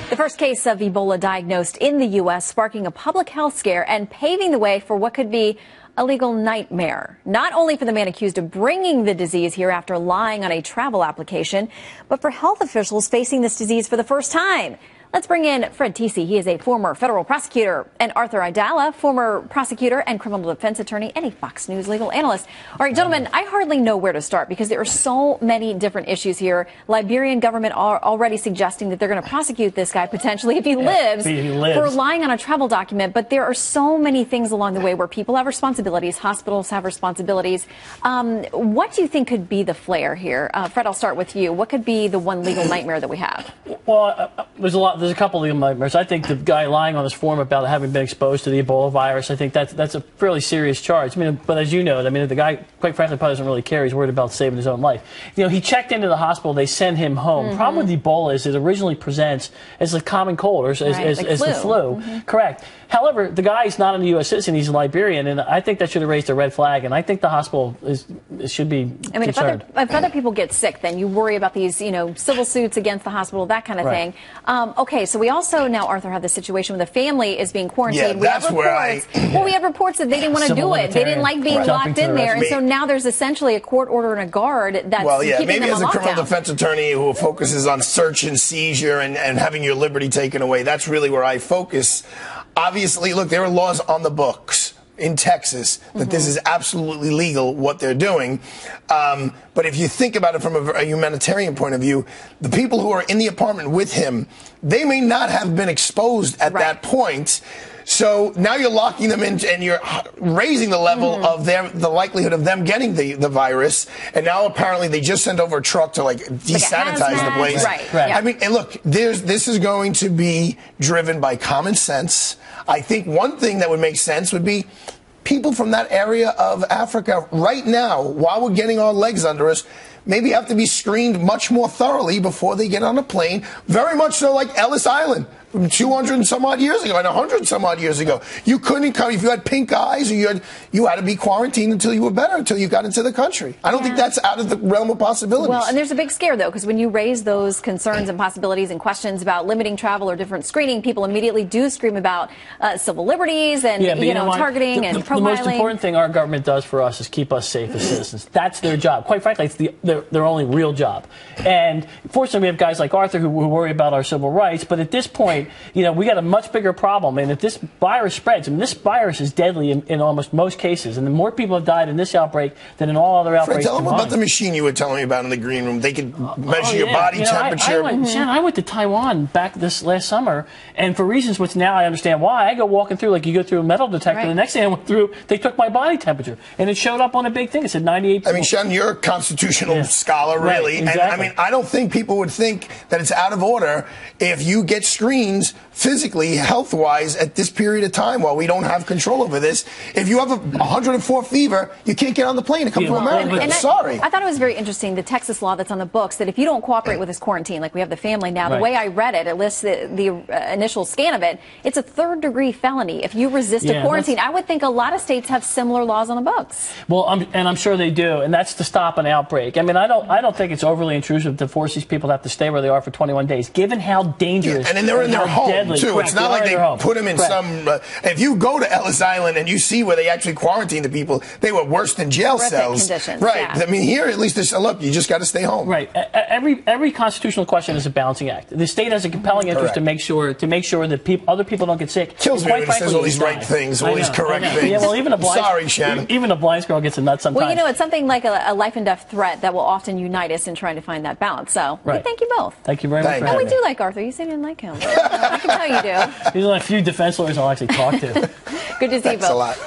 The first case of Ebola diagnosed in the U.S., sparking a public health scare and paving the way for what could be a legal nightmare, not only for the man accused of bringing the disease here after lying on a travel application, but for health officials facing this disease for the first time. Let's bring in Fred Tisi. He is a former federal prosecutor, and Arthur Aidala, former prosecutor and criminal defense attorney, and a Fox News legal analyst. All right, gentlemen, I hardly know where to start because there are so many different issues here. Liberian government are already suggesting that they're going to prosecute this guy potentially if he lives for lying on a travel document. But there are so many things along the way where people have responsibilities, hospitals have responsibilities. What do you think could be the flair here? Fred, I'll start with you. What could be the one legal nightmare that we have? Well, there's a couple of legal nightmares. I think the guy lying on his form about having been exposed to the Ebola virus, I think that's a fairly serious charge. I mean, but as you know, the guy, quite frankly, probably doesn't really care. He's worried about saving his own life. You know, he checked into the hospital. They sent him home. Problem with Ebola is it originally presents as a common cold or as the flu. Correct. However, the guy is not a U.S. citizen. He's a Liberian, and I think that should have raised a red flag. And I think the hospital should be concerned. If other people get sick, then you worry about these, civil suits against the hospital, that kind of thing. Okay, so we also now, Arthur, have the situation where the family is being quarantined. Yeah, that's we have reports that they didn't want to do it. They didn't like being locked in there, and so now there's essentially a court order and a guard that's keeping maybe them as on a criminal lockdown. defense attorney who focuses on search and seizure and having your liberty taken away, that's really where I focus. Obviously, look, there are laws on the books in Texas that this is absolutely legal, what they're doing. But if you think about it from a humanitarian point of view, the people who are in the apartment with him, they may not have been exposed at that point. So now you're locking them in and you're raising the level of the likelihood of them getting the virus. And now apparently they just sent over a truck to desanitize the place. I mean, and look, this is going to be driven by common sense. I think one thing that would make sense would be people from that area of Africa right now, while we're getting our legs under us, maybe have to be screened much more thoroughly before they get on a plane. Very much so like Ellis Island. 200 and some odd years ago and 100 and some odd years ago. You couldn't come if you had pink eyes, or you had to be quarantined until you were better, until you got into the country. I don't think that's out of the realm of possibilities. Well, and there's a big scare, though, because when you raise those concerns and possibilities and questions about limiting travel or different screening, people immediately do scream about civil liberties and targeting and profiling. The most important thing our government does for us is keep us safe as citizens. That's their job. Quite frankly, it's their only real job. And fortunately, we have guys like Arthur who worry about our civil rights. But at this point, we got a much bigger problem. And if this virus spreads, this virus is deadly in almost most cases. And the more people have died in this outbreak than in all other outbreaks. Fred, tell them about the machine you were telling me about in the green room. They could measure your body temperature. I went to Taiwan back this last summer, and for reasons which now I understand why, I go walking through like you go through a metal detector. The next day I went through, they took my body temperature, and it showed up on a big thing. It said 98. I mean, Shen, you're a constitutional scholar, really. Exactly. And I mean, I don't think people would think that it's out of order if you get screens physically, health-wise, at this period of time while we don't have control over this. If you have a 104 fever, you can't get on the plane to come to America. Sorry. I thought it was very interesting, the Texas law that's on the books, that if you don't cooperate with this quarantine, like we have the family now, the way I read it, it lists the initial scan of it, it's a third-degree felony if you resist a quarantine. I would think a lot of states have similar laws on the books. Well, I'm sure they do, and that's to stop an outbreak. I mean, I don't think it's overly intrusive to force these people to have to stay where they are for 21 days, given how dangerous and then they're in their home, too. It's not like they put them in some... if you go to Ellis Island and you see where they actually quarantine the people, they were worse than jail cells. I mean, here, at least, look, you just got to stay home. Every constitutional question is a balancing act. The state has a compelling interest to make sure that other people don't get sick. Kills me when he says all these right things, all these correct things. Yeah, well, even a blind, sorry, Shannon. Even a blind squirrel gets a nut sometimes. Well, it's something like a life and death threat that will often unite us in trying to find that balance. So, we thank you both. Thank you very much for having me. We do like Arthur. You said you didn't like him. I can tell you do. He's one of the few defense lawyers I'll actually talk to. Good to see you both. Thanks a lot.